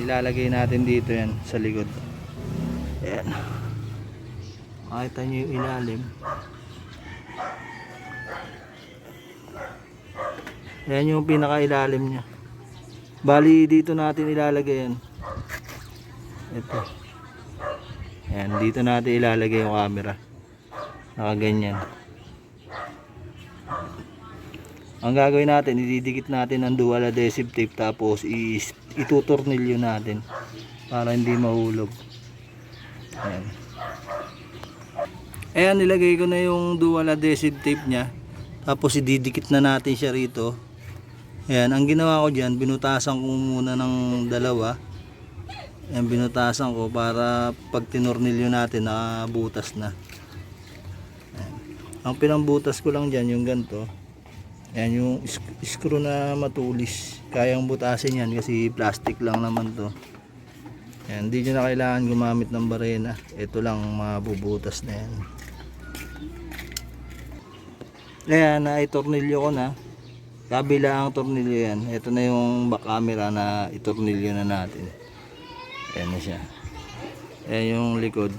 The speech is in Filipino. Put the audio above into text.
ilalagay natin dito yan sa likod. Ayan. Makita nyo yung ilalim. Ayan yung pinaka-ilalim nya. Bali dito natin ilalagay yan. Ito. Ayan, dito natin ilalagay yung camera. Nakaganyan. Ang gagawin natin, ididikit natin ang dual adhesive tape, tapos itutornilyo natin para hindi mahulog. Ayan. Ayan, nilagay ko na yung dual adhesive tape nya. Tapos ididikit na natin siya rito. Ayan, ang ginawa ko dyan, binutasan ko muna ng dalawa. Ayan, binutasan ko para pag tinornilyo natin, nakabutas na. Ayan. Ang pinambutas ko lang dyan, yung ganito. Ayan, yung screw na matulis. Kayang butasin yan kasi plastic lang naman to. Ayan, hindi nyo na kailangan gumamit ng barena. Ito lang, mabubutas na yan. Ayan, naitornilyo ko na. Kabila ang tornilyo yan. Ito na yung back camera na itornilyo na natin. Ayan na siya. Ayan yung likod.